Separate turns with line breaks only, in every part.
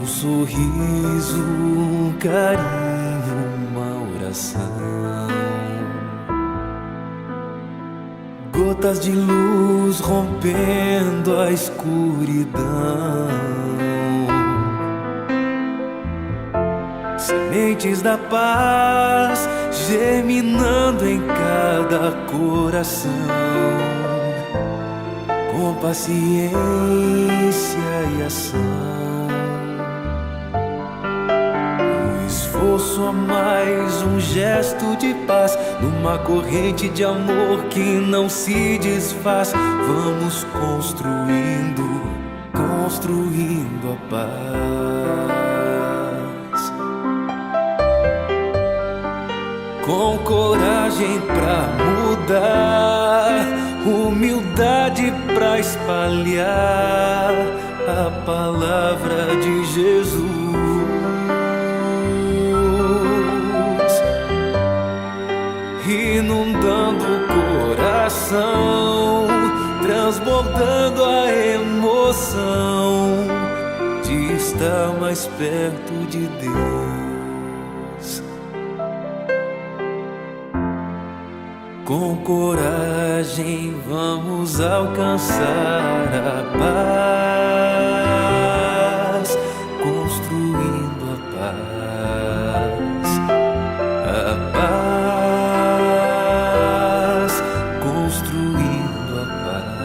sorriso, um carinho, uma oração. Gotas de luz rompendo a escuridão. Sementes da paz germinando em cada coração. Com paciência e ação. Esforço a mais, um gesto de paz, numa corrente de amor que não se desfaz. Vamos construindo, construindo a paz. Com coragem pra mudar, humildade pra espalhar a palavra de Jesus. Inundando o coração, transbordando a emoção de estar mais perto de Deus. Com coragem vamos alcançar a paz, construindo a paz, a paz, construindo a paz.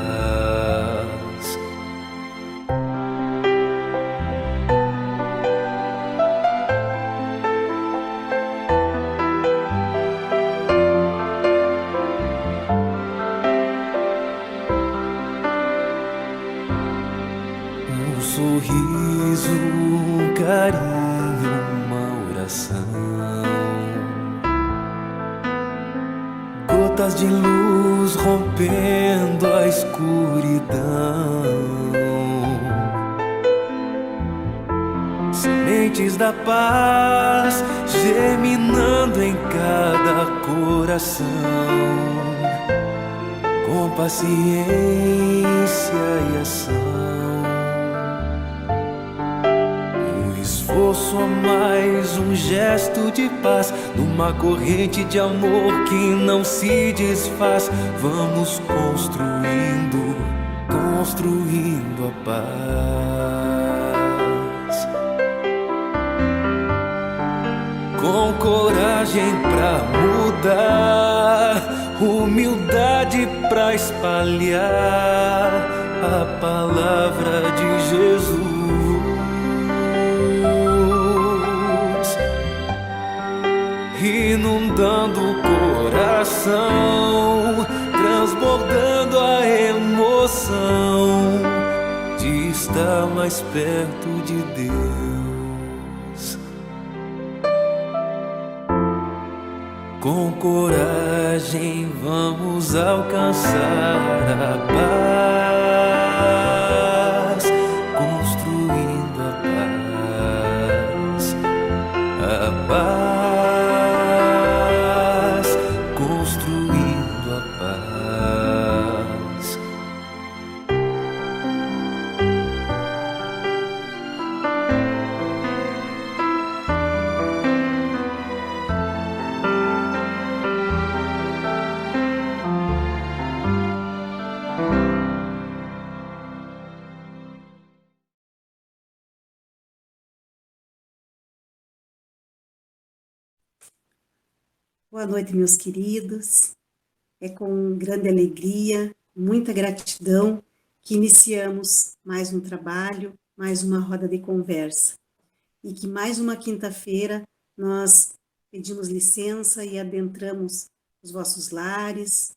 Um sorriso, um carinho, uma oração. Gotas de luz rompendo a escuridão. Sementes da paz germinando em cada coração. Com paciência e ação. Esforço a mais, um gesto de paz, numa corrente de amor que não se desfaz. Vamos construindo, construindo a paz. Com coragem pra mudar, humildade pra espalhar a palavra de Jesus. Inundando o coração, transbordando a emoção de estar mais perto de Deus. Com coragem vamos alcançar a paz, construindo a paz, a paz.
Boa noite, meus queridos. É com grande alegria, muita gratidão, que iniciamos mais um trabalho, mais uma roda de conversa. E que mais uma quinta-feira nós pedimos licença e adentramos os vossos lares,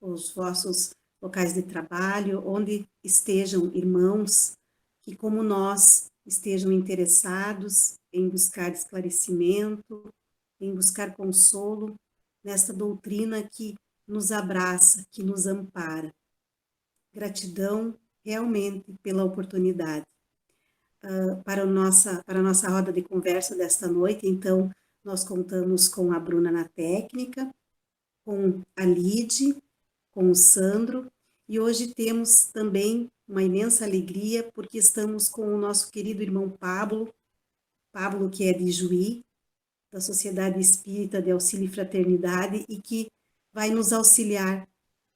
os vossos locais de trabalho, onde estejam irmãos que, como nós, estejam interessados em buscar esclarecimento, em buscar consolo nesta doutrina que nos abraça, que nos ampara. Gratidão realmente pela oportunidade. Para a nossa roda de conversa desta noite, então, nós contamos com a Bruna na técnica, com a Lide, com o Sandro, e hoje temos também uma imensa alegria, porque estamos com o nosso querido irmão Pablo, que é de Juí, da Sociedade Espírita de Auxílio e Fraternidade, e que vai nos auxiliar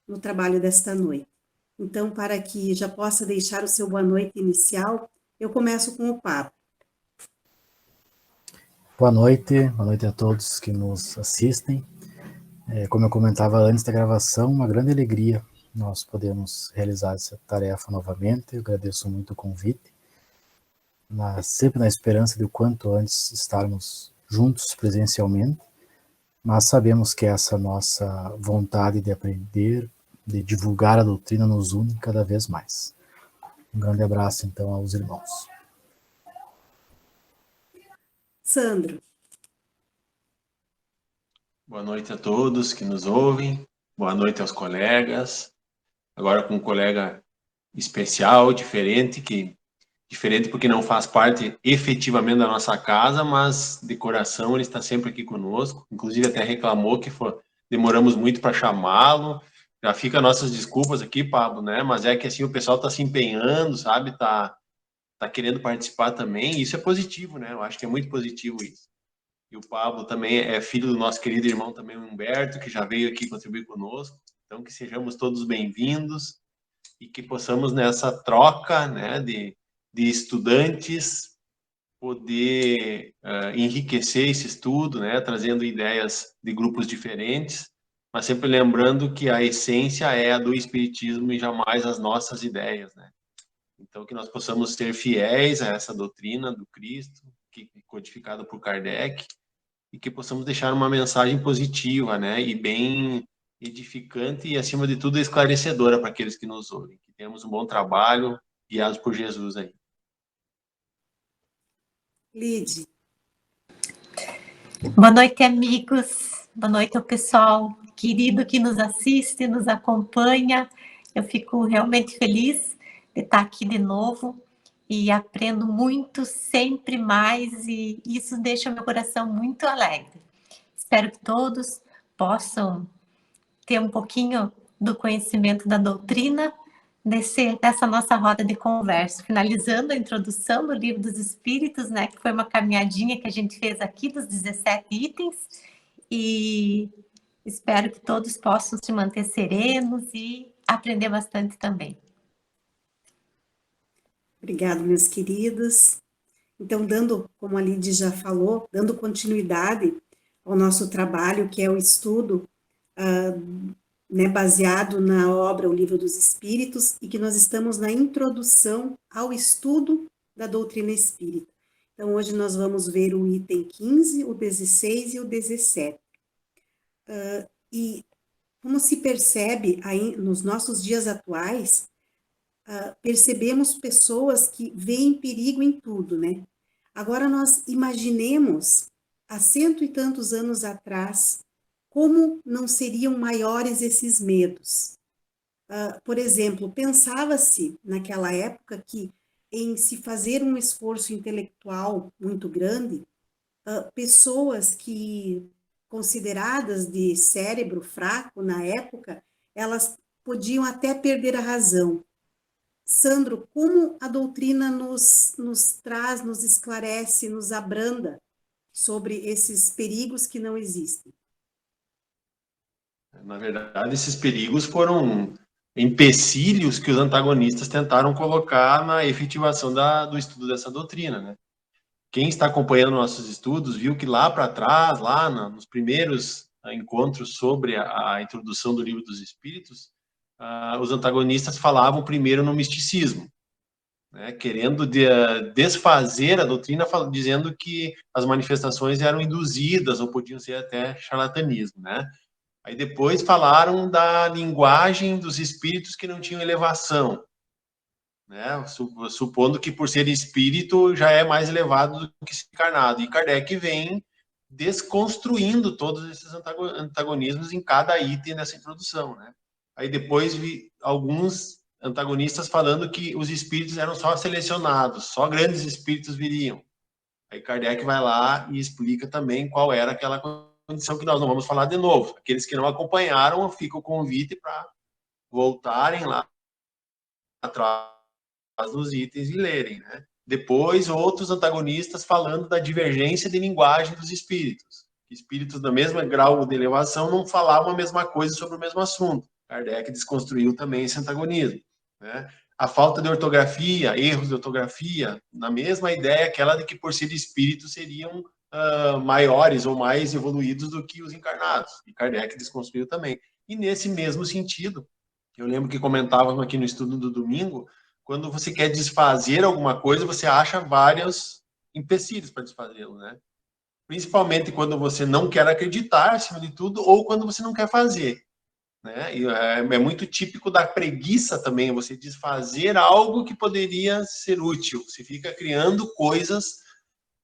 no trabalho desta noite. Então, para que já possa deixar o seu boa noite inicial, eu começo com o Pablo.
Boa noite a todos que nos assistem. Como eu comentava antes da gravação, uma grande alegria nós podemos realizar essa tarefa novamente. Eu agradeço muito o convite, sempre na esperança de o quanto antes estarmos juntos presencialmente, mas sabemos que essa nossa vontade de aprender, de divulgar a doutrina nos une cada vez mais. Um grande abraço, então, aos irmãos.
Sandro.
Boa noite a todos que nos ouvem, boa noite aos colegas, agora com um colega especial, diferente porque não faz parte efetivamente da nossa casa, mas de coração ele está sempre aqui conosco, inclusive até reclamou que demoramos muito para chamá-lo, já fica nossas desculpas aqui, Pablo, né, mas é que assim o pessoal está se empenhando, sabe, tá querendo participar também, e isso é positivo, né, eu acho que é muito positivo isso. E o Pablo também é filho do nosso querido irmão também, o Humberto, que já veio aqui contribuir conosco. Então, que sejamos todos bem-vindos e que possamos, nessa troca, né, de estudantes, poder enriquecer esse estudo, né, trazendo ideias de grupos diferentes, mas sempre lembrando que a essência é a do Espiritismo e jamais as nossas ideias, né? Então, que nós possamos ser fiéis a essa doutrina do Cristo, que é codificada por Kardec, e que possamos deixar uma mensagem positiva, né, e bem edificante e, acima de tudo, esclarecedora para aqueles que nos ouvem. Que tenhamos um bom trabalho, guiados por Jesus aí.
Lide.
Boa noite, amigos. Boa noite ao pessoal querido que nos assiste, nos acompanha. Eu fico realmente feliz de estar aqui de novo e aprendo muito, sempre mais, e isso deixa meu coração muito alegre. Espero que todos possam ter um pouquinho do conhecimento da doutrina dessa nossa roda de conversa, finalizando a introdução do Livro dos Espíritos, né, que foi uma caminhadinha que a gente fez aqui dos 17 itens, e espero que todos possam se manter serenos e aprender bastante também.
Obrigado, meus queridos. Então, como a Lidy já falou, dando continuidade ao nosso trabalho, que é o estudo né, baseado na obra O Livro dos Espíritos, e que nós estamos na introdução ao estudo da doutrina espírita. Então, hoje nós vamos ver o item 15, o 16 e o 17. E como se percebe aí, nos nossos dias atuais, percebemos pessoas que veem perigo em tudo, né? Agora nós imaginemos, há 100 e tantos anos atrás, como não seriam maiores esses medos. Por exemplo, pensava-se naquela época que em se fazer um esforço intelectual muito grande, pessoas que consideradas de cérebro fraco na época, elas podiam até perder a razão. Sandro, como a doutrina nos traz, nos esclarece, nos abranda sobre esses perigos que não existem?
Na verdade, esses perigos foram empecilhos que os antagonistas tentaram colocar na efetivação do estudo dessa doutrina, né? Quem está acompanhando nossos estudos viu que lá para trás, nos primeiros encontros sobre a introdução do Livro dos Espíritos, os antagonistas falavam primeiro no misticismo, né, querendo desfazer a doutrina, dizendo que as manifestações eram induzidas ou podiam ser até charlatanismo, né? Aí depois falaram da linguagem dos espíritos que não tinham elevação, né, supondo que por ser espírito já é mais elevado do que encarnado. E Kardec vem desconstruindo todos esses antagonismos em cada item dessa introdução, né? Aí depois vi alguns antagonistas falando que os espíritos eram só selecionados, só grandes espíritos viriam. Aí Kardec vai lá e explica também qual era aquela condição que nós não vamos falar de novo. Aqueles que não acompanharam, fica o convite para voltarem lá atrás nos itens e lerem, né? Depois, outros antagonistas falando da divergência de linguagem dos espíritos. Espíritos do mesmo grau de elevação não falavam a mesma coisa sobre o mesmo assunto. Kardec desconstruiu também esse antagonismo, né? A falta de ortografia, erros de ortografia, na mesma ideia, aquela de que por ser espíritos seriam maiores ou mais evoluídos do que os encarnados. E Kardec desconstruiu também. E nesse mesmo sentido, eu lembro que comentávamos aqui no estudo do domingo, quando você quer desfazer alguma coisa, você acha vários empecilhos para desfazê-lo, né? Principalmente quando você não quer acreditar, acima de tudo, ou quando você não quer fazer, né? E é muito típico da preguiça também, você desfazer algo que poderia ser útil. Você fica criando coisas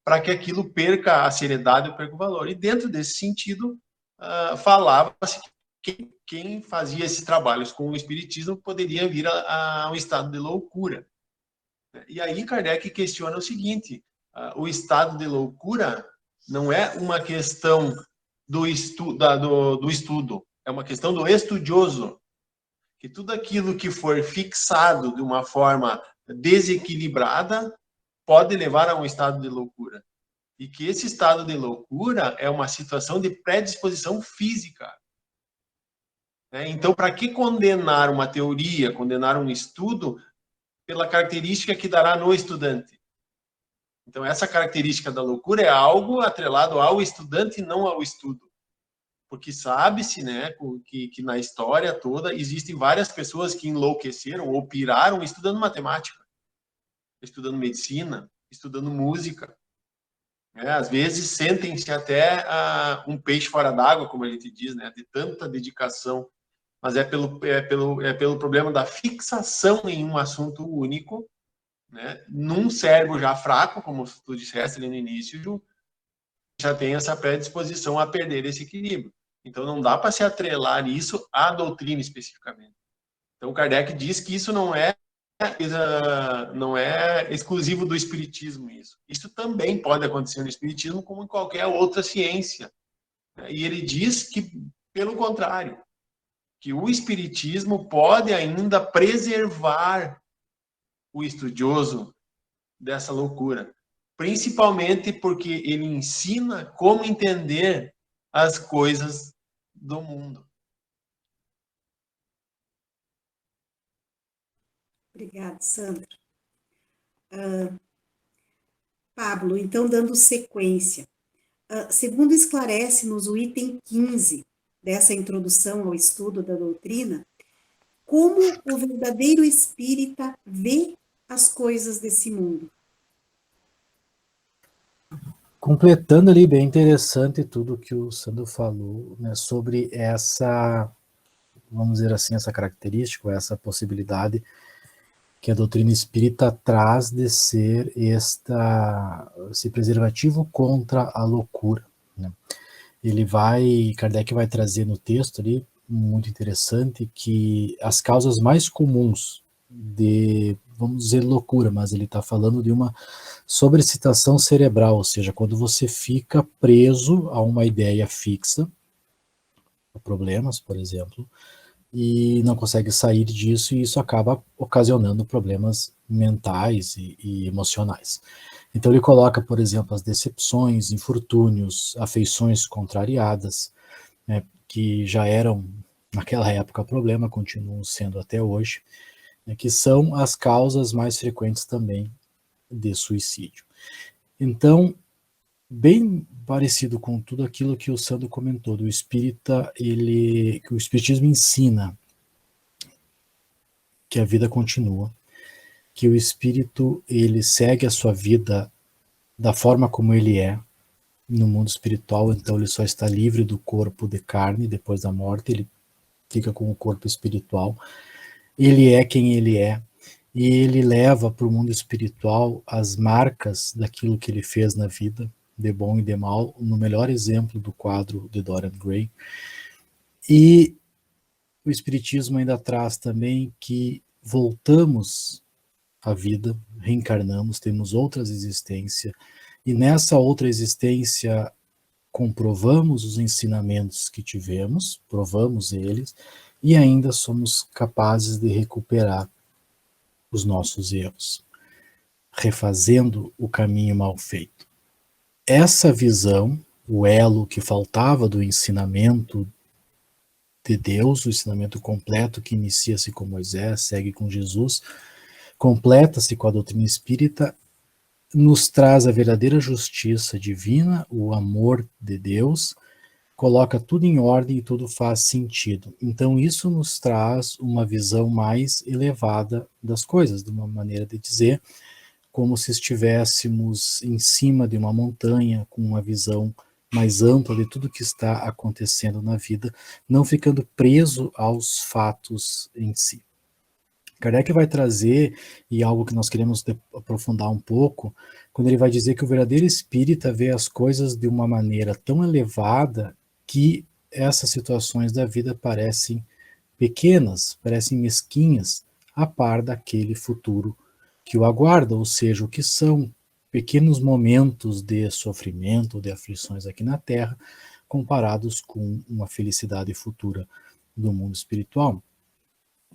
para que aquilo perca a seriedade ou perca o valor. E dentro desse sentido, falava-se que quem fazia esses trabalhos com o espiritismo poderia vir a um estado de loucura. E aí Kardec questiona o seguinte, o estado de loucura não é uma questão do estudo, é uma questão do estudioso, que tudo aquilo que for fixado de uma forma desequilibrada pode levar a um estado de loucura. E que esse estado de loucura é uma situação de predisposição física. Então, para que condenar uma teoria, condenar um estudo pela característica que dará no estudante? Então, essa característica da loucura é algo atrelado ao estudante e não ao estudo. Porque sabe-se, né, que na história toda existem várias pessoas que enlouqueceram ou piraram estudando matemática, estudando medicina, estudando música. Às vezes sentem-se até um peixe fora d'água, como a gente diz, né, de tanta dedicação. Mas é pelo problema da fixação em um assunto único, né, num cérebro já fraco, como tu disseste ali no início, Ju, já tem essa predisposição a perder esse equilíbrio. Então, não dá para se atrelar isso à doutrina especificamente. Então, Kardec diz que isso não é exclusivo do espiritismo. Isso também pode acontecer no espiritismo, como em qualquer outra ciência. E ele diz que, pelo contrário, que o espiritismo pode ainda preservar o estudioso dessa loucura, principalmente porque ele ensina como entender as coisas do mundo.
Obrigada, Sandra. Pablo, então, dando sequência. Segundo esclarece-nos o item 15 dessa introdução ao estudo da doutrina, como o verdadeiro espírita vê as coisas desse mundo.
Completando ali, bem interessante tudo que o Sandro falou, né, sobre essa, vamos dizer assim, essa característica, essa possibilidade que a doutrina espírita traz de ser esse preservativo contra a loucura, né? Kardec vai trazer no texto ali, muito interessante, que as causas mais comuns de, vamos dizer, loucura, mas ele está falando de uma sobrecitação cerebral, ou seja, quando você fica preso a uma ideia fixa, problemas, por exemplo, e não consegue sair disso, e isso acaba ocasionando problemas mentais e emocionais. Então ele coloca, por exemplo, as decepções, infortúnios, afeições contrariadas, né, que já eram naquela época problema, continuam sendo até hoje, né, que são as causas mais frequentes também de suicídio. Então, bem parecido com tudo aquilo que o Sandro comentou, do espírita, que o espiritismo ensina que a vida continua, que o espírito ele segue a sua vida da forma como ele é no mundo espiritual, então ele só está livre do corpo de carne depois da morte, ele fica com o corpo espiritual, ele é quem ele é, e ele leva para o mundo espiritual as marcas daquilo que ele fez na vida, de bom e de mal, no melhor exemplo do quadro de Dorian Gray. E o espiritismo ainda traz também que voltamos à vida, reencarnamos, temos outras existências, e nessa outra existência comprovamos os ensinamentos que tivemos, provamos eles, e ainda somos capazes de recuperar os nossos erros, refazendo o caminho mal feito. Essa visão, o elo que faltava do ensinamento de Deus, o ensinamento completo que inicia-se com Moisés, segue com Jesus, completa-se com a doutrina espírita, nos traz a verdadeira justiça divina, o amor de Deus, coloca tudo em ordem e tudo faz sentido. Então isso nos traz uma visão mais elevada das coisas, de uma maneira de dizer, como se estivéssemos em cima de uma montanha, com uma visão mais ampla de tudo que está acontecendo na vida, não ficando preso aos fatos em si. Kardec vai trazer, e algo que nós queremos aprofundar um pouco, quando ele vai dizer que o verdadeiro espírita vê as coisas de uma maneira tão elevada que essas situações da vida parecem pequenas, parecem mesquinhas, a par daquele futuro que o aguarda, ou seja, o que são pequenos momentos de sofrimento, de aflições aqui na Terra, comparados com uma felicidade futura do mundo espiritual.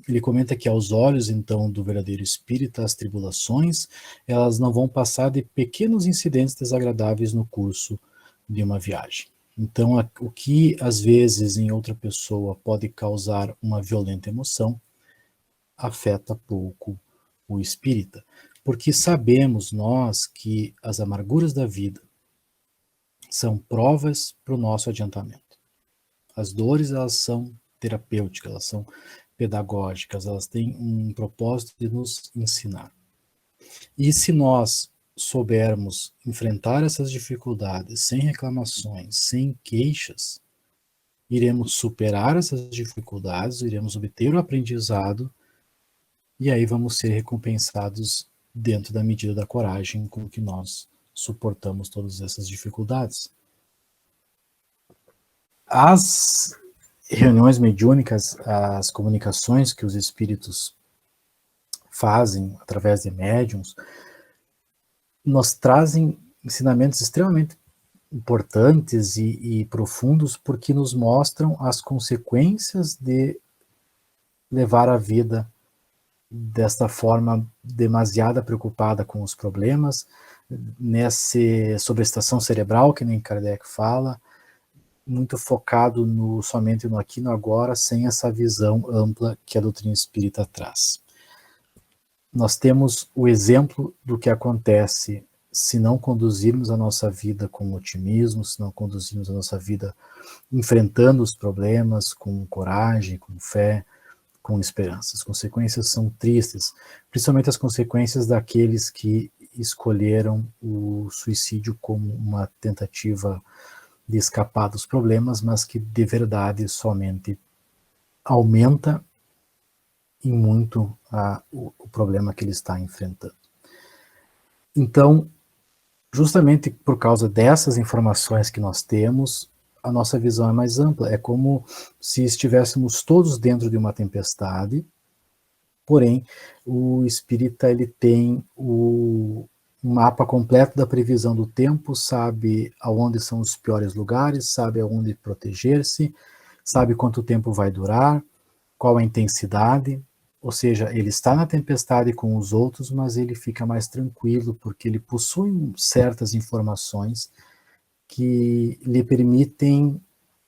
Ele comenta que aos olhos, então, do verdadeiro espírita, as tribulações, elas não vão passar de pequenos incidentes desagradáveis no curso de uma viagem. Então, o que às vezes em outra pessoa pode causar uma violenta emoção, afeta pouco o espírita, porque sabemos nós que as amarguras da vida são provas para o nosso adiantamento. As dores, elas são terapêuticas, elas são pedagógicas, elas têm um propósito de nos ensinar. E se nós soubermos enfrentar essas dificuldades sem reclamações, sem queixas, iremos superar essas dificuldades, iremos obter o aprendizado e aí vamos ser recompensados dentro da medida da coragem com que nós suportamos todas essas dificuldades. As reuniões mediúnicas, as comunicações que os espíritos fazem através de médiuns, nos trazem ensinamentos extremamente importantes e profundos, porque nos mostram as consequências de levar a vida desta forma demasiada preocupada com os problemas, nessa sobreestação cerebral, que nem Kardec fala, muito focado somente no aqui e no agora, sem essa visão ampla que a doutrina espírita traz. Nós temos o exemplo do que acontece se não conduzirmos a nossa vida com otimismo, se não conduzirmos a nossa vida enfrentando os problemas com coragem, com fé, com esperança. As consequências são tristes, principalmente as consequências daqueles que escolheram o suicídio como uma tentativa de escapar dos problemas, mas que de verdade somente aumenta em muito o problema que ele está enfrentando. Então, justamente por causa dessas informações que nós temos, a nossa visão é mais ampla. É como se estivéssemos todos dentro de uma tempestade, porém, o espírita ele tem um mapa completo da previsão do tempo, sabe aonde são os piores lugares, sabe aonde proteger-se, sabe quanto tempo vai durar, qual a intensidade, ou seja, ele está na tempestade com os outros, mas ele fica mais tranquilo, porque ele possui certas informações que lhe permitem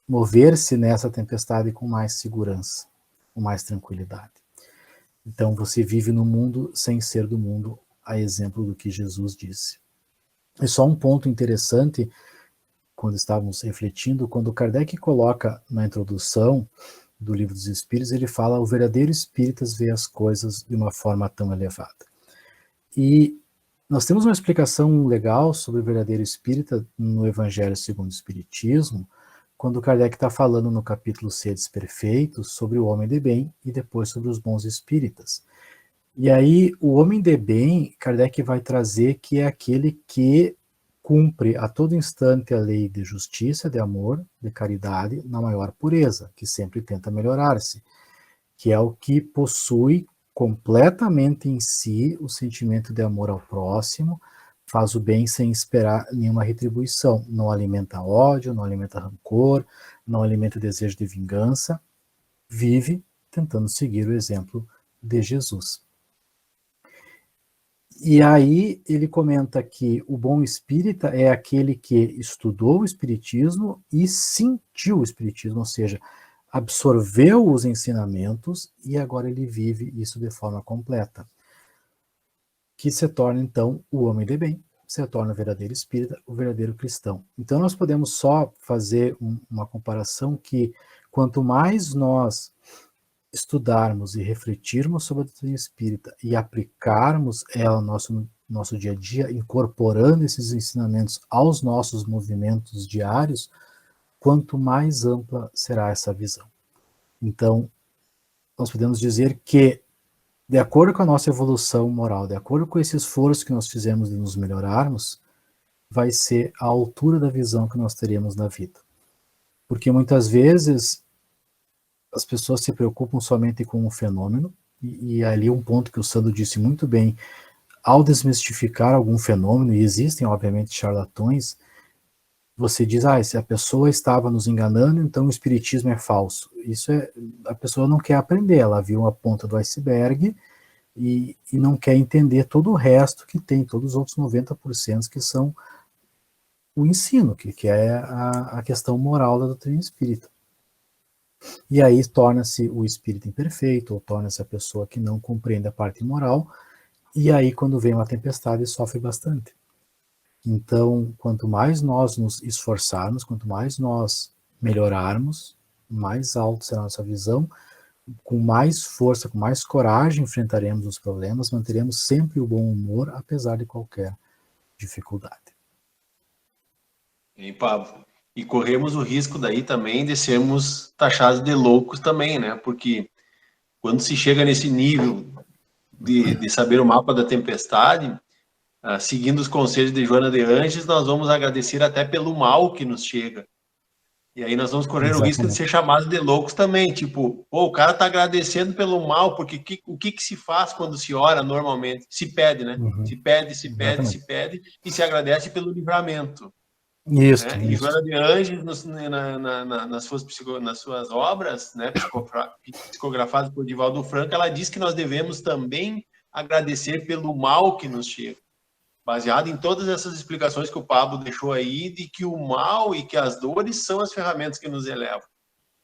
mover-se nessa tempestade com mais segurança, com mais tranquilidade. Então você vive no mundo sem ser do mundo, a exemplo do que Jesus disse. E só um ponto interessante, quando estávamos refletindo, quando Kardec coloca na introdução do Livro dos Espíritos, ele fala: o verdadeiro espírita vê as coisas de uma forma tão elevada. E nós temos uma explicação legal sobre o verdadeiro espírita no Evangelho segundo o Espiritismo, quando Kardec está falando no capítulo Sedes Perfeitos sobre o homem de bem e depois sobre os bons espíritas. E aí, o homem de bem, Kardec vai trazer que é aquele que cumpre a todo instante a lei de justiça, de amor, de caridade, na maior pureza, que sempre tenta melhorar-se, que é o que possui completamente em si o sentimento de amor ao próximo, faz o bem sem esperar nenhuma retribuição, não alimenta ódio, não alimenta rancor, não alimenta desejo de vingança, vive tentando seguir o exemplo de Jesus. E aí ele comenta que o bom espírita é aquele que estudou o espiritismo e sentiu o espiritismo, ou seja, absorveu os ensinamentos e agora ele vive isso de forma completa, que se torna então o homem de bem, se torna o verdadeiro espírita, o verdadeiro cristão. Então nós podemos só fazer uma comparação que quanto mais nós estudarmos e refletirmos sobre a doutrina espírita e aplicarmos ela no nosso dia a dia, incorporando esses ensinamentos aos nossos movimentos diários, quanto mais ampla será essa visão. Então, nós podemos dizer que, de acordo com a nossa evolução moral, de acordo com esse esforço que nós fizemos de nos melhorarmos, vai ser a altura da visão que nós teremos na vida. Porque muitas vezes as pessoas se preocupam somente com o fenômeno, e ali um ponto que o Sandro disse muito bem, ao desmistificar algum fenômeno, e existem obviamente charlatões, você diz, se a pessoa estava nos enganando, então o espiritismo é falso. Isso a pessoa não quer aprender, ela viu a ponta do iceberg e não quer entender todo o resto que tem, todos os outros 90% que são o ensino, que é a questão moral da doutrina espírita. E aí torna-se o espírito imperfeito, ou torna-se a pessoa que não compreende a parte moral, e aí quando vem uma tempestade sofre bastante. Então, quanto mais nós nos esforçarmos, quanto mais nós melhorarmos, mais alto será a nossa visão, com mais força, com mais coragem enfrentaremos os problemas, manteremos sempre o bom humor, apesar de qualquer dificuldade.
E, Pablo, e corremos o risco daí também de sermos taxados de loucos também, né? Porque quando se chega nesse nível de saber o mapa da tempestade, seguindo os conselhos de Joana de Anges, nós vamos agradecer até pelo mal que nos chega. E aí nós vamos correr o risco de ser chamados de loucos também, tipo, o cara tá agradecendo pelo mal, porque o que se faz quando se ora normalmente? Se pede, né?
Uhum.
Se pede, e se agradece pelo livramento.
Isso,
né? E Joana de Anges, nas suas obras, né, psicografadas por Divaldo Franco, ela diz que nós devemos também agradecer pelo mal que nos chega. Baseado em todas essas explicações que o Pablo deixou aí, de que o mal e que as dores são as ferramentas que nos elevam.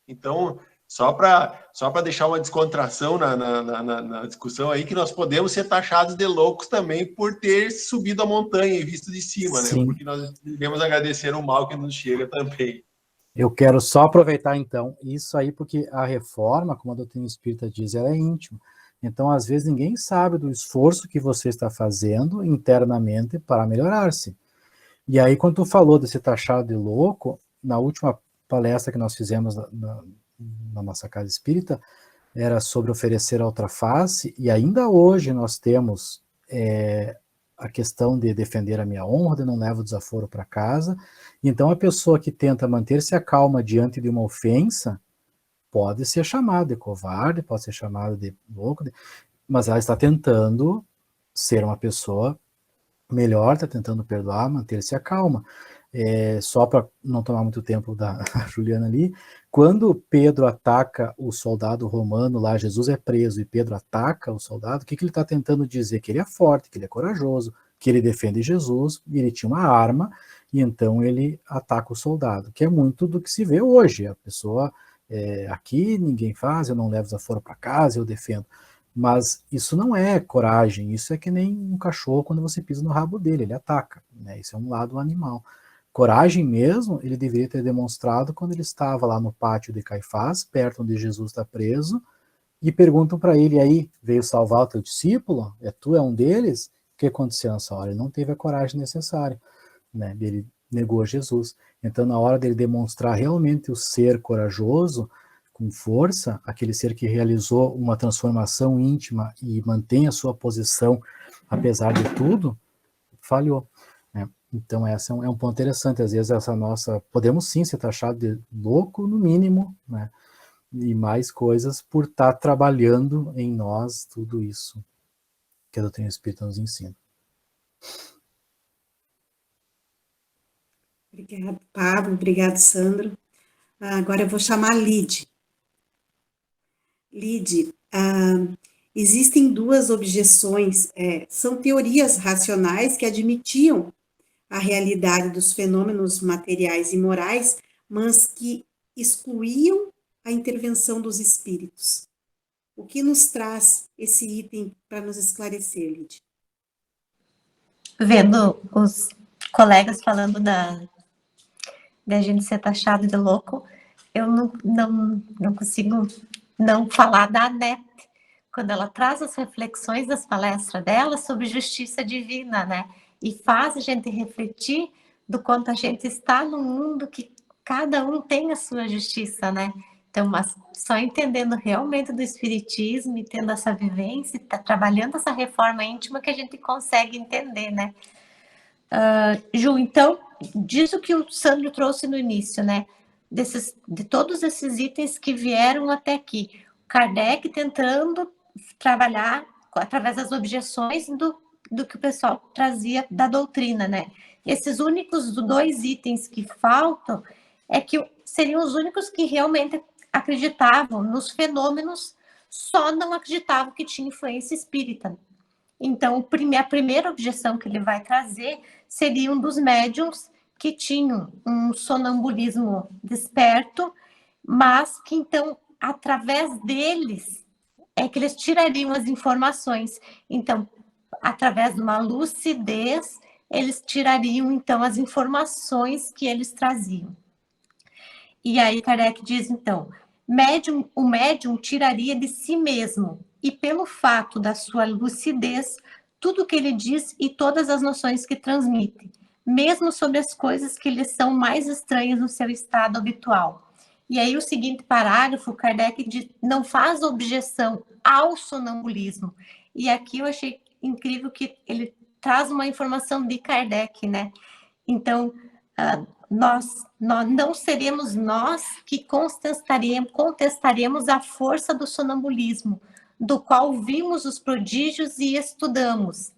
Então, só para deixar uma descontração na discussão aí, que nós podemos ser taxados de loucos também por ter subido a montanha e visto de cima, né? Porque nós devemos agradecer o mal que nos chega também.
Eu quero só aproveitar, então, isso aí, porque a reforma, como a doutrina espírita diz, ela é íntima. Então, às vezes, ninguém sabe do esforço que você está fazendo internamente para melhorar-se. E aí, quando tu falou de ser taxado de louco, na última palestra que nós fizemos na nossa casa espírita, era sobre oferecer a outra face, e ainda hoje nós temos a questão de defender a minha honra, de não levar o desaforo para casa. Então, a pessoa que tenta manter-se a calma diante de uma ofensa, pode ser chamada de covarde, pode ser chamada de louco, mas ela está tentando ser uma pessoa melhor, está tentando perdoar, manter-se a calma. Só para não tomar muito tempo da Juliana ali, quando Pedro ataca o soldado romano lá, Jesus é preso e Pedro ataca o soldado, o que ele está tentando dizer? Que ele é forte, que ele é corajoso, que ele defende Jesus, e ele tinha uma arma, e então ele ataca o soldado, que é muito do que se vê hoje. A pessoa, aqui ninguém faz, eu não levo desaforo para casa, eu defendo. Mas isso não é coragem, isso é que nem um cachorro quando você pisa no rabo dele, ele ataca, né? Isso é um lado animal. Coragem mesmo, ele deveria ter demonstrado quando ele estava lá no pátio de Caifás, perto onde Jesus está preso, e perguntam para ele, aí, veio salvar o teu discípulo? Tu é um deles? O que aconteceu nessa hora? Ele não teve a coragem necessária, né? Ele negou Jesus. Então, na hora dele demonstrar realmente o ser corajoso, com força, aquele ser que realizou uma transformação íntima e mantém a sua posição, apesar de tudo, falhou. Então, esse é um ponto interessante. Às vezes, podemos sim ser taxados de louco, no mínimo, né? E mais coisas por estar trabalhando em nós tudo isso que a doutrina espírita nos ensina.
Obrigado, Pablo. Obrigado, Sandro. Agora eu vou chamar a Lide. Lide, existem duas objeções, são teorias racionais que admitiam a realidade dos fenômenos materiais e morais, mas que excluíam a intervenção dos espíritos. O que nos traz esse item para nos esclarecer, Lídia?
Vendo os colegas falando da gente ser taxado de louco, eu não consigo não falar da Annette, quando ela traz as reflexões das palestras dela sobre justiça divina, né? E faz a gente refletir do quanto a gente está num mundo que cada um tem a sua justiça, né? Então, mas só entendendo realmente do espiritismo e tendo essa vivência, tá trabalhando essa reforma íntima que a gente consegue entender, né? Ju, então, diz o que o Sandro trouxe no início, né? De todos esses itens que vieram até aqui. Kardec tentando trabalhar através das objeções do que o pessoal trazia da doutrina, né? Esses únicos 2 itens que faltam é que seriam os únicos que realmente acreditavam nos fenômenos, só não acreditavam que tinha influência espírita. Então, a primeira objeção que ele vai trazer seria um dos médiums que tinham um sonambulismo desperto, mas que, então, através deles, é que eles tirariam as informações. Então, através de uma lucidez, eles tirariam, então, as informações que eles traziam. E aí, Kardec diz, então, o médium tiraria de si mesmo, e pelo fato da sua lucidez, tudo o que ele diz e todas as noções que transmite, mesmo sobre as coisas que lhe são mais estranhas no seu estado habitual. E aí o seguinte parágrafo, Kardec não faz objeção ao sonambulismo. E aqui eu achei incrível que ele traz uma informação de Kardec, né? Então, não seremos nós que contestaremos a força do sonambulismo, do qual vimos os prodígios e estudamos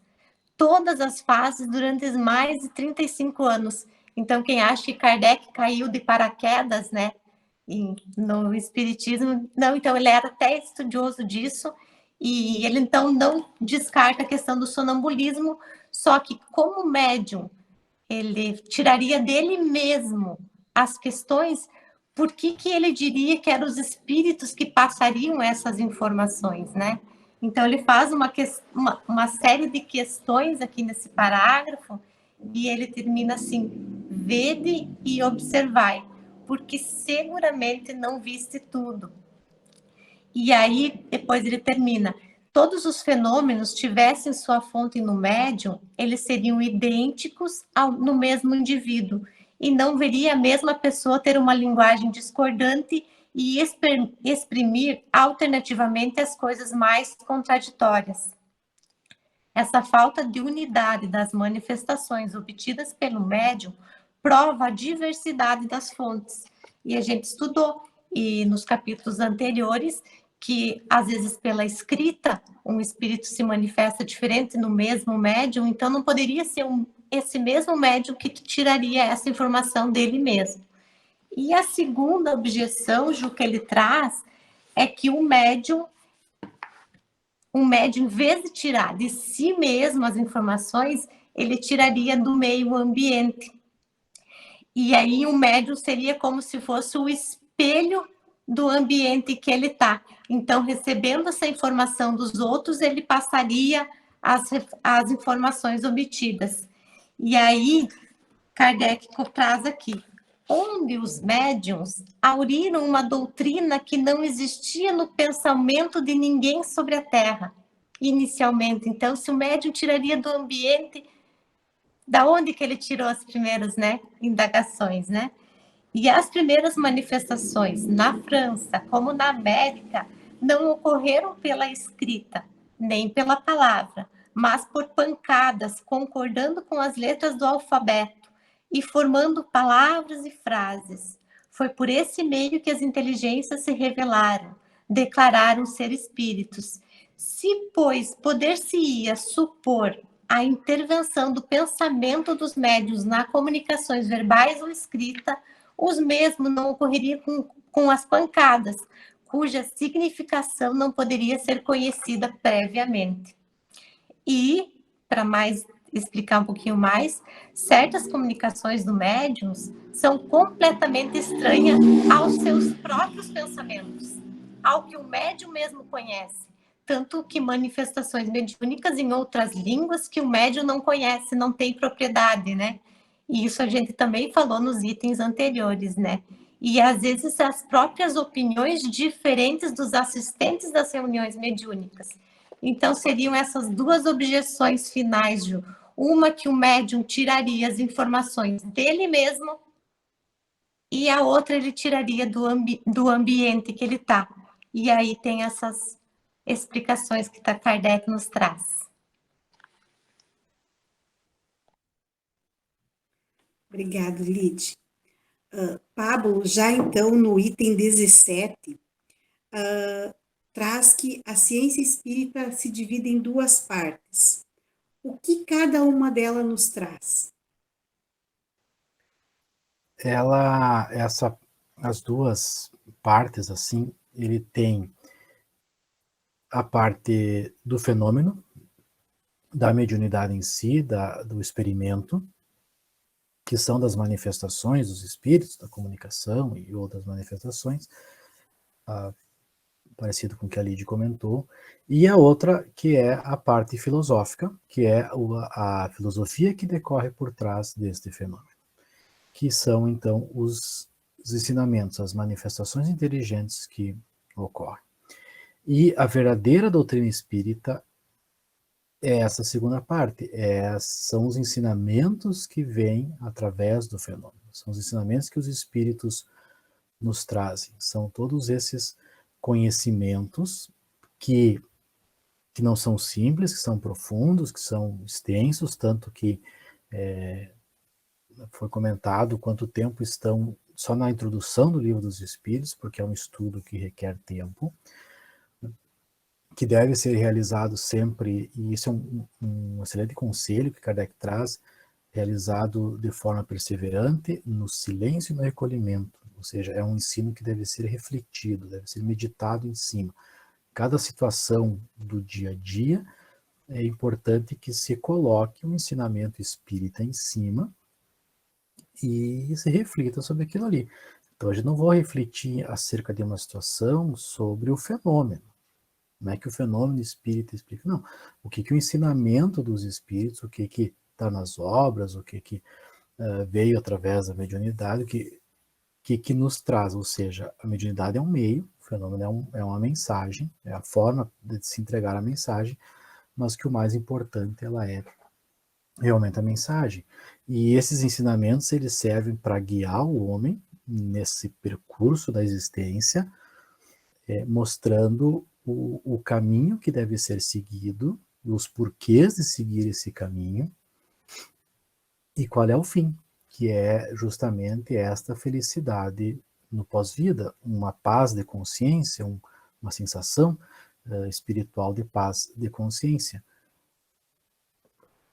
todas as fases durante mais de 35 anos. Então, quem acha que Kardec caiu de paraquedas, né, no espiritismo, não, então ele era até estudioso disso, e ele então não descarta a questão do sonambulismo, só que como médium, ele tiraria dele mesmo as questões, por que ele diria que eram os espíritos que passariam essas informações, né? Então, ele faz uma série de questões aqui nesse parágrafo, e ele termina assim, vede e observai, porque seguramente não viste tudo. E aí, depois ele termina, todos os fenômenos tivessem sua fonte no médium, eles seriam idênticos no mesmo indivíduo, e não veria a mesma pessoa ter uma linguagem discordante e exprimir alternativamente as coisas mais contraditórias. Essa falta de unidade das manifestações obtidas pelo médium prova a diversidade das fontes. E a gente estudou, e nos capítulos anteriores, que às vezes pela escrita um espírito se manifesta diferente no mesmo médium, então não poderia ser esse mesmo médium que tiraria essa informação dele mesmo. E a segunda objeção, Ju, que ele traz, é que o médium, em vez de tirar de si mesmo as informações, ele tiraria do meio ambiente. E aí o médium seria como se fosse o espelho do ambiente que ele está. Então, recebendo essa informação dos outros, ele passaria as informações obtidas. E aí, Kardec traz aqui, onde os médiuns auriram uma doutrina que não existia no pensamento de ninguém sobre a Terra, inicialmente. Então, se o médium tiraria do ambiente, da onde que ele tirou as primeiras, né, indagações, né? E as primeiras manifestações na França, como na América, não ocorreram pela escrita, nem pela palavra, mas por pancadas, concordando com as letras do alfabeto e formando palavras e frases. Foi por esse meio que as inteligências se revelaram, declararam ser espíritos. Se, pois, poder-se-ia supor a intervenção do pensamento dos médiuns nas comunicações verbais ou escrita, os mesmos não ocorreriam com as pancadas, cuja significação não poderia ser conhecida previamente. E, para explicar um pouquinho mais, certas comunicações do médium são completamente estranhas aos seus próprios pensamentos, ao que o médium mesmo conhece. Tanto que manifestações mediúnicas em outras línguas que o médium não conhece, não tem propriedade, né? E isso a gente também falou nos itens anteriores, né? E às vezes as próprias opiniões diferentes dos assistentes das reuniões mediúnicas. Então seriam essas duas objeções finais, Ju. Uma que o médium tiraria as informações dele mesmo e a outra ele tiraria do ambiente que ele está. E aí tem essas explicações que Kardec nos traz.
Obrigado, Lide. Pablo, já então no item 17, traz que a ciência espírita se divide em duas partes. O que cada uma delas nos traz?
As duas partes, assim, ele tem a parte do fenômeno, da mediunidade em si, do experimento, que são das manifestações dos espíritos, da comunicação e outras manifestações, parecido com o que a Lide comentou, e a outra que é a parte filosófica, que é a filosofia que decorre por trás deste fenômeno, que são, então, os ensinamentos, as manifestações inteligentes que ocorrem. E a verdadeira doutrina espírita é essa segunda parte, são os ensinamentos que vêm através do fenômeno, são os ensinamentos que os espíritos nos trazem, são todos esses conhecimentos que não são simples, que são profundos, que são extensos, tanto que foi comentado quanto tempo estão só na introdução do Livro dos Espíritos, porque é um estudo que requer tempo, que deve ser realizado sempre, e isso é um excelente conselho que Kardec traz, realizado de forma perseverante, no silêncio e no recolhimento, ou seja, é um ensino que deve ser refletido, deve ser meditado em cima. Cada situação do dia a dia é importante que se coloque um ensinamento espírita em cima e se reflita sobre aquilo ali. Então, a gente não vai refletir acerca de uma situação sobre o fenômeno. Não é que o fenômeno espírita explica, não. O que o ensinamento dos espíritos, o que está nas obras, o que veio através da mediunidade, o que nos traz, ou seja, a mediunidade é um meio, o fenômeno é uma mensagem, é a forma de se entregar a mensagem, mas que o mais importante, ela é realmente a mensagem. E esses ensinamentos, eles servem para guiar o homem nesse percurso da existência, mostrando o caminho que deve ser seguido, os porquês de seguir esse caminho, e qual é o fim, que é justamente esta felicidade no pós-vida, uma paz de consciência, uma sensação espiritual de paz de consciência.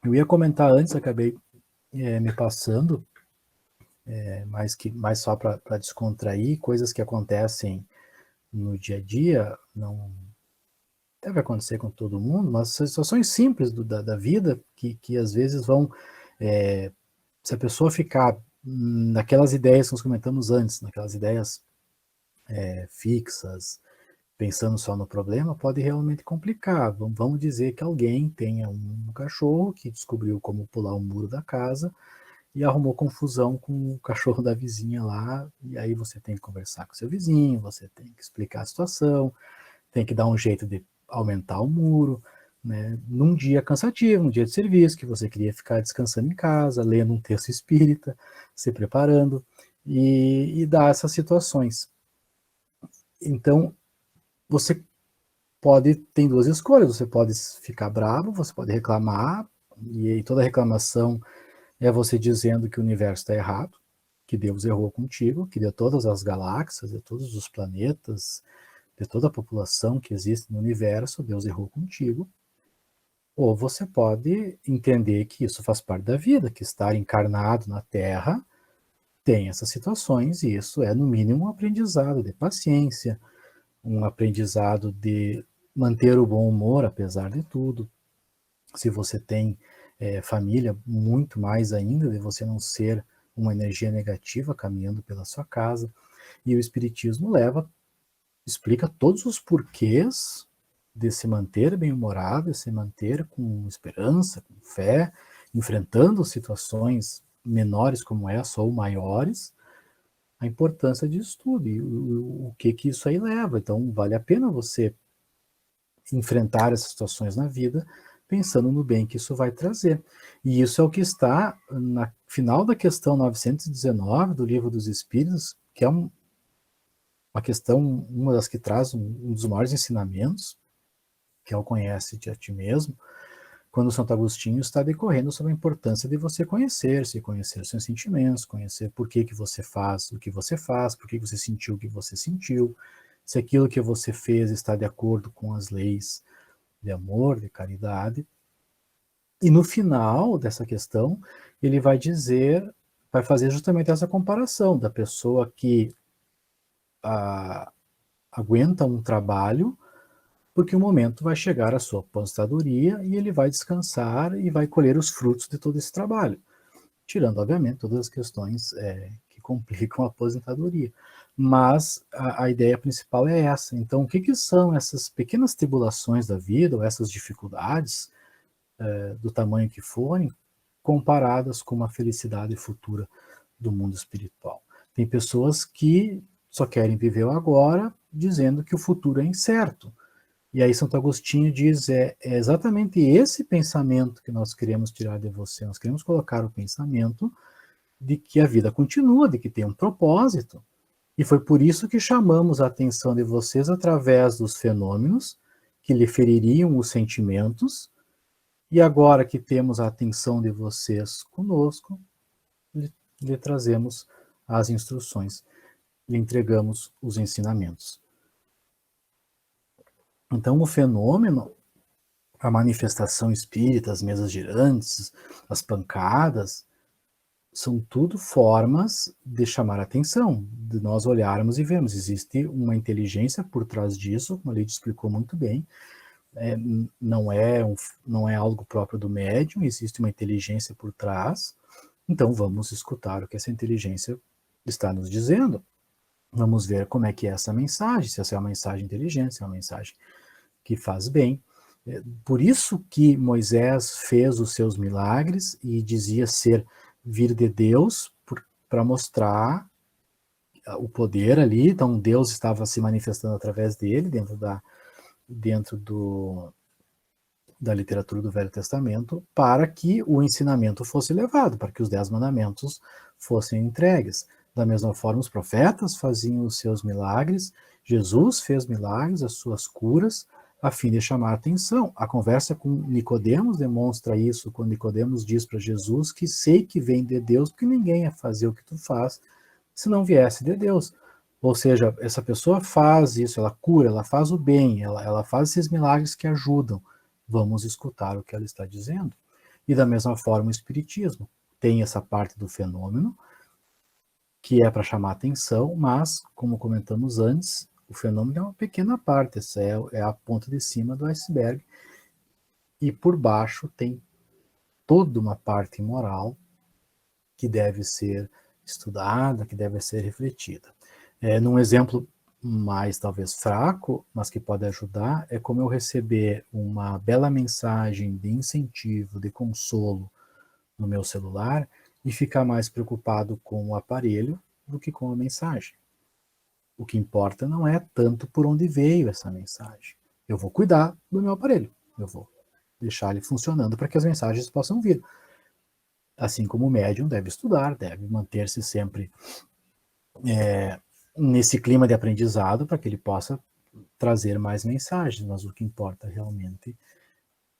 Eu ia comentar antes, acabei me passando, mais só para descontrair, coisas que acontecem no dia a dia, não deve acontecer com todo mundo, mas situações simples da vida que às vezes vão, se a pessoa ficar naquelas ideias que nós comentamos antes, naquelas ideias fixas, pensando só no problema, pode realmente complicar. Vamos dizer que alguém tenha um cachorro que descobriu como pular o muro da casa e arrumou confusão com o cachorro da vizinha lá, e aí você tem que conversar com seu vizinho, você tem que explicar a situação, tem que dar um jeito de aumentar o muro, né, num dia cansativo, um dia de serviço, que você queria ficar descansando em casa, lendo um texto espírita, se preparando, e dar essas situações. Então, você tem duas escolhas, você pode ficar bravo, você pode reclamar, e toda reclamação é você dizendo que o universo está errado, que Deus errou contigo, que de todas as galáxias, de todos os planetas, de toda a população que existe no universo, Deus errou contigo. Ou você pode entender que isso faz parte da vida, que estar encarnado na Terra tem essas situações, e isso é, no mínimo, um aprendizado de paciência, um aprendizado de manter o bom humor apesar de tudo. Se você tem família, muito mais ainda, de você não ser uma energia negativa caminhando pela sua casa. E o Espiritismo explica todos os porquês de se manter bem-humorado, de se manter com esperança, com fé, enfrentando situações menores como essa ou maiores, a importância disso tudo e o que isso aí leva. Então, vale a pena você enfrentar essas situações na vida pensando no bem que isso vai trazer. E isso é o que está na final da questão 919 do Livro dos Espíritos, que é uma questão, uma das que traz um dos maiores ensinamentos, que é o conhece-te a ti mesmo, quando Santo Agostinho está decorrendo sobre a importância de você conhecer-se, conhecer os seus sentimentos, conhecer por que você faz o que você faz, por que você sentiu o que você sentiu, se aquilo que você fez está de acordo com as leis de amor, de caridade. E no final dessa questão, ele vai dizer, vai fazer justamente essa comparação da pessoa que aguenta um trabalho, porque o momento vai chegar à sua aposentadoria e ele vai descansar e vai colher os frutos de todo esse trabalho, tirando, obviamente, todas as questões que complicam a aposentadoria. Mas a ideia principal é essa. Então, o que são essas pequenas tribulações da vida, ou essas dificuldades, do tamanho que forem, comparadas com uma felicidade futura do mundo espiritual? Tem pessoas que só querem viver o agora, dizendo que o futuro é incerto. E aí Santo Agostinho diz, é exatamente esse pensamento que nós queremos tirar de você. Nós queremos colocar o pensamento de que a vida continua, de que tem um propósito. E foi por isso que chamamos a atenção de vocês através dos fenômenos que lhe feririam os sentimentos. E agora que temos a atenção de vocês conosco, lhe trazemos as instruções, lhe entregamos os ensinamentos. Então, o fenômeno, a manifestação espírita, as mesas girantes, as pancadas, são tudo formas de chamar a atenção, de nós olharmos e vermos. Existe uma inteligência por trás disso, como a Lídia explicou muito bem. Não é algo próprio do médium, existe uma inteligência por trás. Então, vamos escutar o que essa inteligência está nos dizendo. Vamos ver como é que é essa mensagem, se essa é uma mensagem inteligente, se é uma mensagem que faz bem. Por isso que Moisés fez os seus milagres e dizia vir de Deus para mostrar o poder ali. Então Deus estava se manifestando através dele dentro da literatura do Velho Testamento, para que o ensinamento fosse levado, para que os 10 mandamentos fossem entregues. Da mesma forma, os profetas faziam os seus milagres, Jesus fez milagres, as suas curas, a fim de chamar a atenção. A conversa com Nicodemos demonstra isso, quando Nicodemos diz para Jesus que sei que vem de Deus, porque ninguém ia fazer o que tu faz se não viesse de Deus. Ou seja, essa pessoa faz isso, ela cura, ela faz o bem, ela faz esses milagres que ajudam. Vamos escutar o que ela está dizendo. E da mesma forma o Espiritismo tem essa parte do fenômeno, que é para chamar a atenção, mas, como comentamos antes, o fenômeno é uma pequena parte, essa é a ponta de cima do iceberg, e por baixo tem toda uma parte moral que deve ser estudada, que deve ser refletida. Num exemplo mais talvez fraco, mas que pode ajudar, é como eu receber uma bela mensagem de incentivo, de consolo no meu celular e ficar mais preocupado com o aparelho do que com a mensagem. O que importa não é tanto por onde veio essa mensagem. Eu vou cuidar do meu aparelho, eu vou deixar ele funcionando para que as mensagens possam vir. Assim como o médium deve estudar, deve manter-se sempre nesse clima de aprendizado para que ele possa trazer mais mensagens, mas o que importa realmente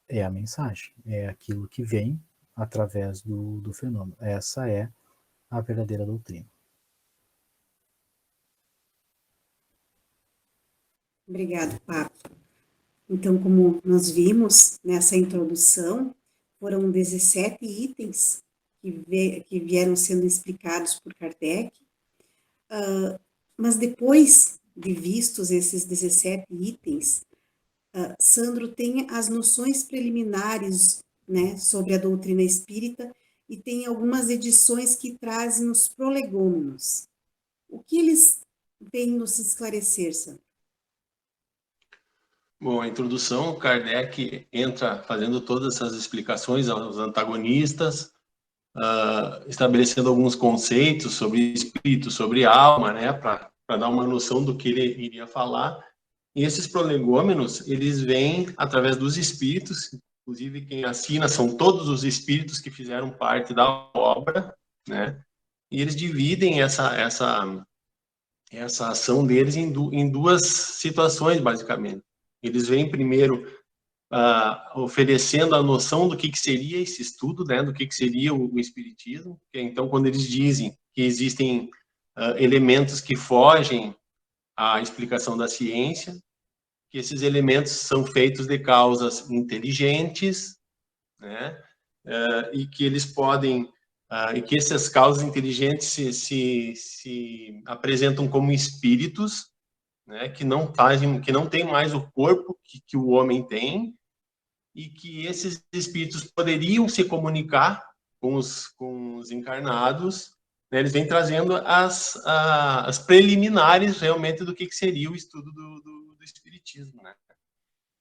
é a mensagem, é aquilo que vem através do fenômeno. Essa é a verdadeira doutrina.
Obrigado, Papo. Então, como nós vimos nessa introdução, foram 17 itens que vieram sendo explicados por Kardec, mas depois de vistos esses 17 itens, Sandro tem as noções preliminares, né, sobre a doutrina espírita, e tem algumas edições que trazem os prolegômenos. O que eles vêm nos esclarecer, Sandro?
Bom, a introdução, Kardec entra fazendo todas essas explicações aos antagonistas, estabelecendo alguns conceitos sobre espírito, sobre alma, né, para dar uma noção do que ele iria falar. E esses prolegômenos, eles vêm através dos espíritos, inclusive quem assina são todos os espíritos que fizeram parte da obra, né, e eles dividem essa ação deles em duas situações, basicamente. Eles vêm primeiro oferecendo a noção do que seria esse estudo, né, do que seria o espiritismo. Então, quando eles dizem que existem elementos que fogem à explicação da ciência, que esses elementos são feitos de causas inteligentes, né, e que eles podem e que essas causas inteligentes se apresentam como espíritos, né, que não tem mais o corpo que o homem tem, e que esses espíritos poderiam se comunicar com os encarnados, né, eles vêm trazendo as preliminares realmente do que seria o estudo do espiritismo, né?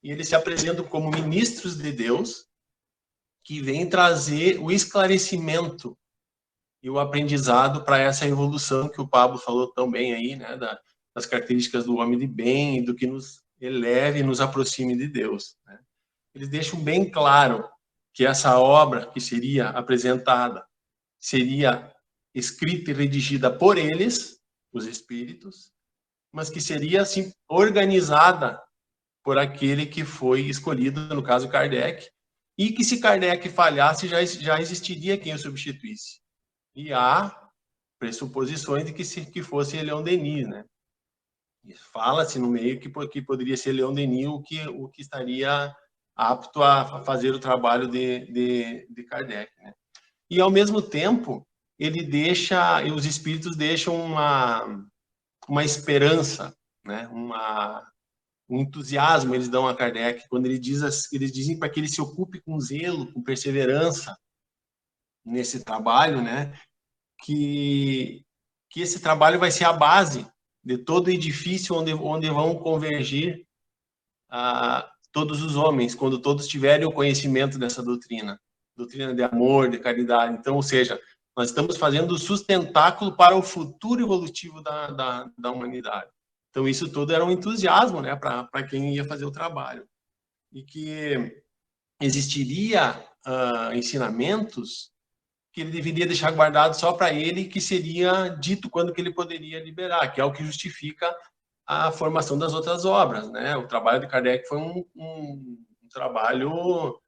E eles se apresentam como ministros de Deus, que vêm trazer o esclarecimento e o aprendizado para essa evolução que o Pablo falou tão bem aí, né, das características do homem de bem e do que nos eleve e nos aproxime de Deus, né? Eles deixam bem claro que essa obra que seria apresentada seria escrita e redigida por eles, os espíritos, mas que seria assim organizada por aquele que foi escolhido, no caso Kardec, e que se Kardec falhasse já existiria quem o substituísse. E há pressuposições de que fosse Leon Denis, né? Fala-se no meio que poderia ser Leon Denis o que estaria apto a fazer o trabalho de Kardec, né? E ao mesmo tempo os espíritos deixam uma esperança, né? Um entusiasmo eles dão a Kardec quando eles dizem para que ele se ocupe com zelo, com perseverança nesse trabalho, né? Que esse trabalho vai ser a base de todo edifício onde vão convergir todos os homens, quando todos tiverem o conhecimento dessa doutrina de amor, de caridade. Então, ou seja, nós estamos fazendo o sustentáculo para o futuro evolutivo da humanidade. Então, isso tudo era um entusiasmo, né, para quem ia fazer o trabalho. E que existiria ensinamentos que ele deveria deixar guardado só para ele, que seria dito quando que ele poderia liberar, que é o que justifica a formação das outras obras, né? O trabalho de Kardec foi um trabalho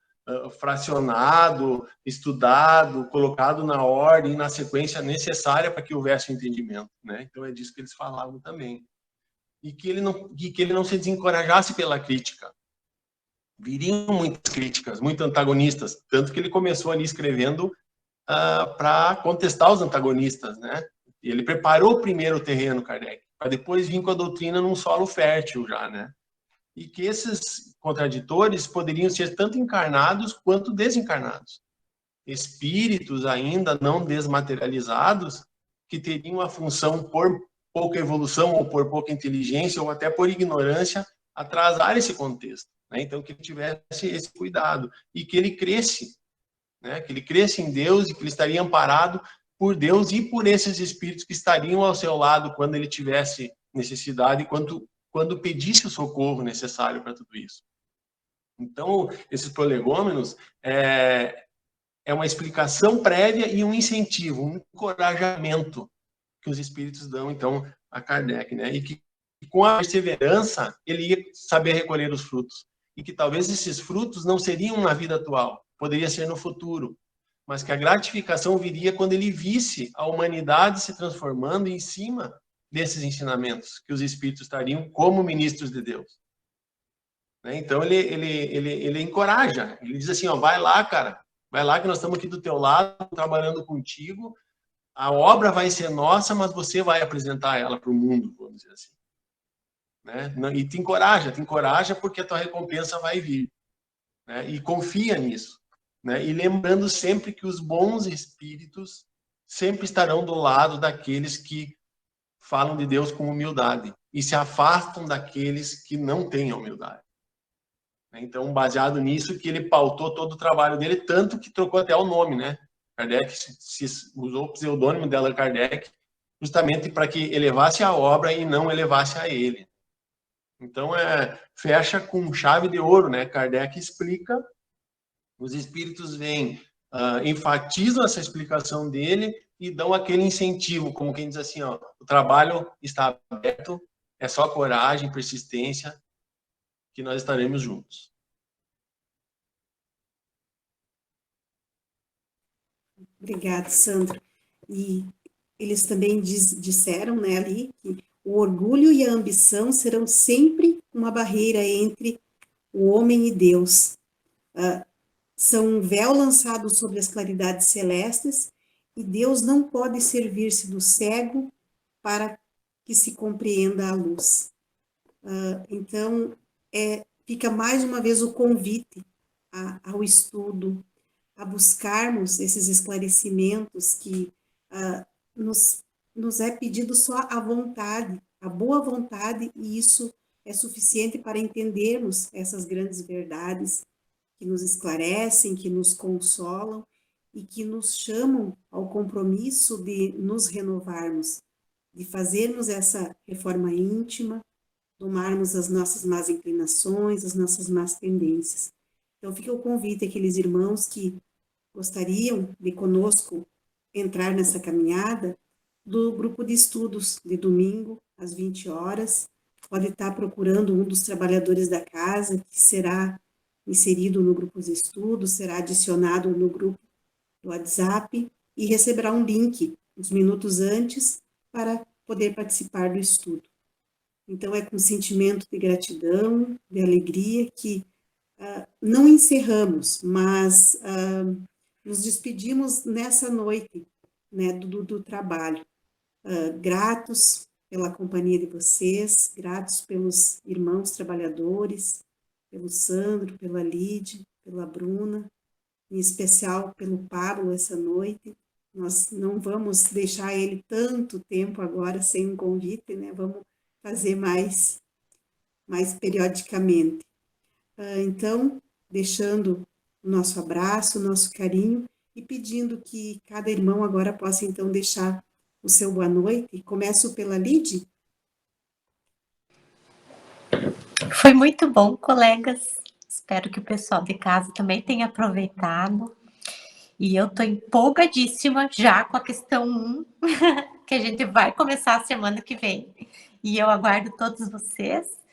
fracionado, estudado, colocado na ordem, na sequência necessária para que houvesse o entendimento, né? Então é disso que eles falavam também. E que ele não se desencorajasse pela crítica. Viriam muitas críticas, muito antagonistas, tanto que ele começou ali escrevendo para contestar os antagonistas, né? E ele preparou primeiro o terreno, Kardec, para depois vir com a doutrina num solo fértil já, né? E que esses contraditores poderiam ser tanto encarnados quanto desencarnados. Espíritos ainda não desmaterializados que teriam a função, por pouca evolução ou por pouca inteligência ou até por ignorância, atrasar esse contexto, né? Então, que ele tivesse esse cuidado e que ele cresce, né? Que ele cresça em Deus e que ele estaria amparado por Deus e por esses espíritos que estariam ao seu lado quando ele tivesse necessidade e quando pedisse o socorro necessário para tudo isso. Então, esses prolegômenos é uma explicação prévia e um incentivo, um encorajamento que os espíritos dão, então, a Kardec, né? E que com a perseverança ele ia saber recolher os frutos. E que talvez esses frutos não seriam na vida atual, poderia ser no futuro, mas que a gratificação viria quando ele visse a humanidade se transformando em cima desses ensinamentos, que os espíritos estariam como ministros de Deus. Então, ele encoraja, ele diz assim, ó, vai lá, cara, vai lá que nós estamos aqui do teu lado, trabalhando contigo, a obra vai ser nossa, mas você vai apresentar ela para o mundo, vamos dizer assim. né? E te encoraja porque a tua recompensa vai vir, né? E confia nisso, né? E lembrando sempre que os bons espíritos sempre estarão do lado daqueles que falam de Deus com humildade e se afastam daqueles que não têm humildade. Então, baseado nisso, que ele pautou todo o trabalho dele, tanto que trocou até o nome, né? Kardec se usou o pseudônimo de Allan Kardec justamente para que elevasse a obra e não elevasse a ele. Então, fecha com chave de ouro, né? Kardec explica, os espíritos vêm, enfatizam essa explicação dele e dão aquele incentivo, como quem diz assim, ó, o trabalho está aberto, é só coragem, persistência, que nós estaremos juntos.
Obrigada, Sandro. E eles também disseram, né, ali, que o orgulho e a ambição serão sempre uma barreira entre o homem e Deus. São um véu lançado sobre as claridades celestes e Deus não pode servir-se do cego para que se compreenda a luz. Então, fica mais uma vez o convite ao estudo, a buscarmos esses esclarecimentos que nos é pedido só a vontade, a boa vontade, e isso é suficiente para entendermos essas grandes verdades que nos esclarecem, que nos consolam e que nos chamam ao compromisso de nos renovarmos, de fazermos essa reforma íntima, tomarmos as nossas más inclinações, as nossas más tendências. Então, fica o convite àqueles irmãos que gostariam de conosco entrar nessa caminhada, do grupo de estudos de domingo, às 20 horas. Pode estar procurando um dos trabalhadores da casa, que será inserido no grupo de estudos, será adicionado no grupo do WhatsApp e receberá um link uns minutos antes para poder participar do estudo. Então, é com sentimento de gratidão, de alegria, que não encerramos, mas nos despedimos nessa noite, né, do trabalho. Gratos pela companhia de vocês, gratos pelos irmãos trabalhadores, pelo Sandro, pela Lide, pela Bruna, em especial pelo Pablo essa noite. Nós não vamos deixar ele tanto tempo agora sem um convite, né? Vamos fazer mais periodicamente. Então, deixando o nosso abraço, o nosso carinho e pedindo que cada irmão agora possa, então, deixar o seu boa noite. Começo pela Lide.
Foi muito bom, colegas. Espero que o pessoal de casa também tenha aproveitado. E eu estou empolgadíssima já com a questão 1, que a gente vai começar a semana que vem. E eu aguardo todos vocês.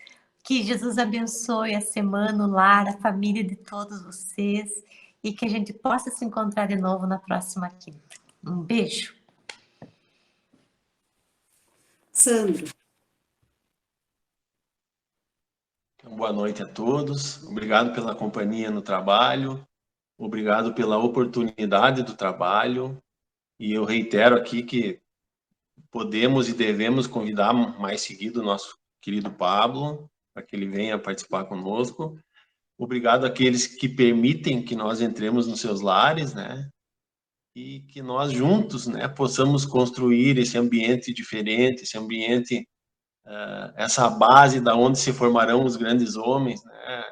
Que Jesus abençoe a semana, o lar, a família de todos vocês. E que a gente possa se encontrar de novo na próxima quinta. Um beijo.
Sandro.
Boa noite a todos. Obrigado pela companhia no trabalho. Obrigado pela oportunidade do trabalho. E eu reitero aqui que podemos e devemos convidar mais seguido o nosso querido Pablo, para que ele venha participar conosco. Obrigado àqueles que permitem que nós entremos nos seus lares, né? E que nós juntos, né, possamos construir esse ambiente diferente, esse ambiente, essa base da onde se formarão os grandes homens, né?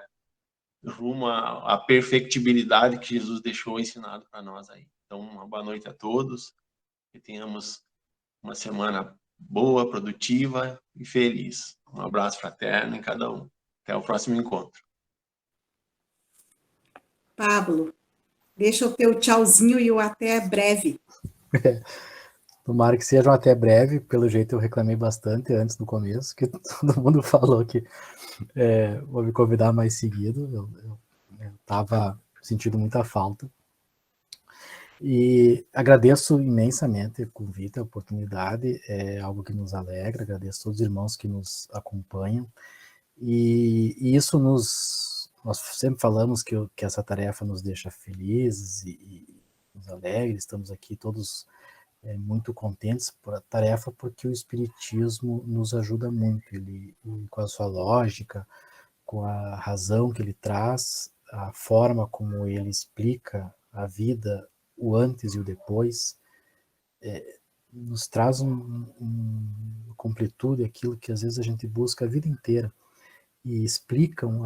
Rumo à perfectibilidade que Jesus deixou ensinado para nós aí. Então, uma boa noite a todos, que tenhamos uma semana boa, produtiva e feliz. Um abraço fraterno em cada um. Até o próximo encontro.
Pablo, deixa o teu tchauzinho e o até breve.
Tomara que seja um até breve, pelo jeito eu reclamei bastante antes, no começo, que todo mundo falou que vou me convidar mais seguido, eu estava sentindo muita falta. E agradeço imensamente o convite, a oportunidade, é algo que nos alegra, agradeço a todos os irmãos que nos acompanham, e isso nós sempre falamos que essa tarefa nos deixa felizes e nos alegra, estamos aqui todos muito contentes por a tarefa, porque o Espiritismo nos ajuda muito. Ele, com a sua lógica, com a razão que ele traz, a forma como ele explica a vida, o antes e o depois, nos traz uma completude, aquilo que às vezes a gente busca a vida inteira, e explicam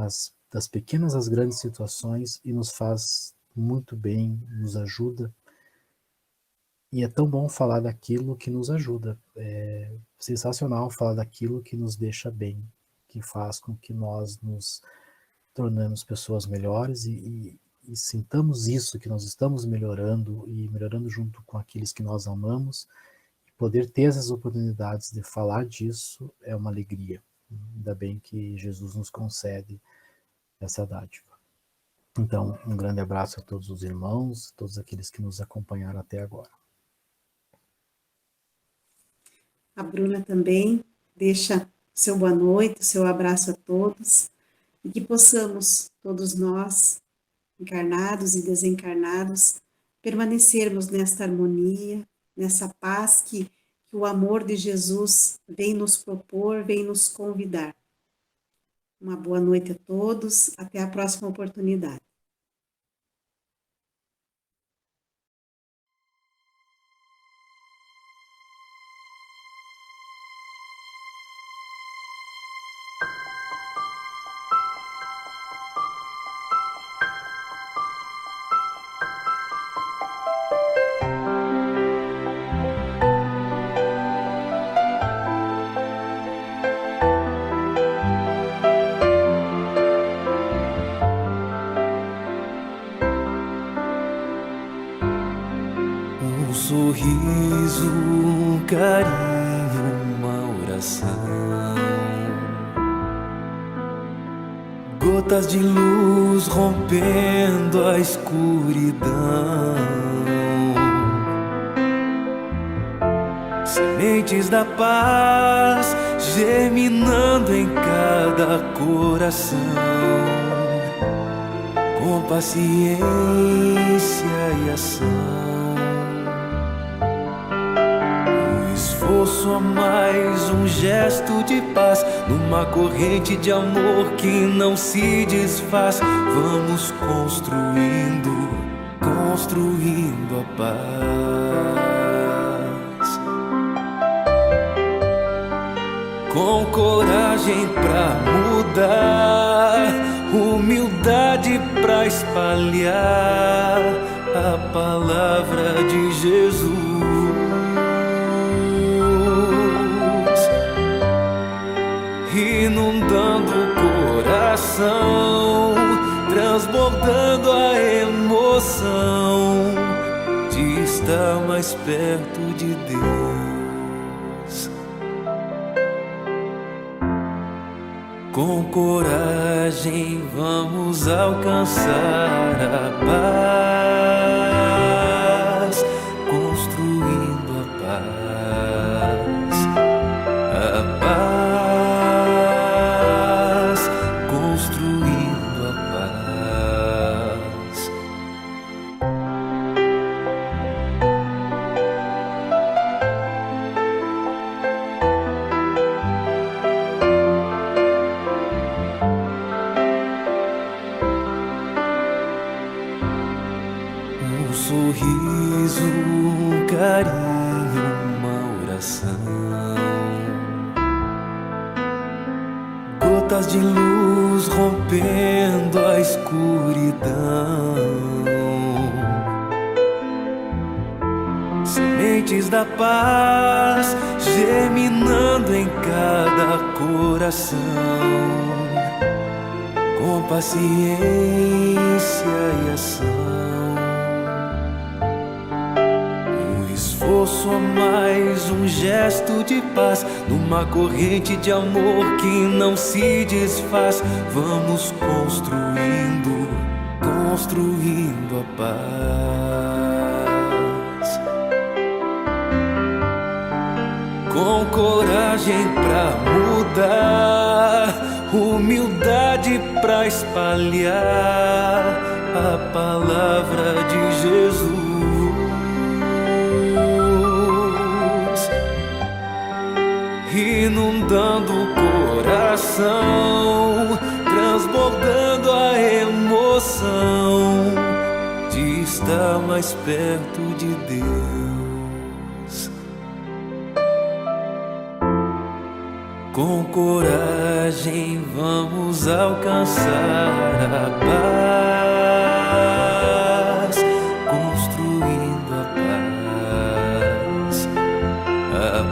das pequenas às grandes situações, e nos faz muito bem, nos ajuda. E é tão bom falar daquilo que nos ajuda, é sensacional falar daquilo que nos deixa bem, que faz com que nós nos tornemos pessoas melhores e sintamos isso, que nós estamos melhorando, e melhorando junto com aqueles que nós amamos. Poder ter essas oportunidades de falar disso é uma alegria. Ainda bem que Jesus nos concede essa dádiva. Então, um grande abraço a todos os irmãos, todos aqueles que nos acompanharam até agora.
A Bruna também deixa seu boa noite, seu abraço a todos, e que possamos, todos nós, encarnados e desencarnados, permanecermos nesta harmonia, nessa paz que o amor de Jesus vem nos propor, vem nos convidar. Uma boa noite a todos, até a próxima oportunidade.
Um sorriso, um carinho, uma oração, gotas de luz rompendo a escuridão, sementes da paz germinando em cada coração, com paciência e ação. Esforço a mais, um gesto de paz, numa corrente de amor que não se desfaz. Vamos construindo, construindo a paz, com coragem pra mudar, humildade pra espalhar a palavra de Jesus, inundando o coração, transbordando a emoção de estar mais perto de Deus. Com coragem vamos alcançar a paz, construindo a paz, a paz, construindo a paz. Um sorriso, um carinho, uma oração, gotas de luz rompendo a escuridão, sementes da paz germinando em cada coração, com paciência e ação. Esforço a mais, um gesto de paz, numa corrente de amor que não se desfaz. Vamos construindo, construindo a paz, com coragem pra mudar, humildade pra espalhar a palavra de Jesus, inundando o coração, transbordando a emoção de estar mais perto de Deus. Com coragem vamos alcançar a paz, construindo a paz. A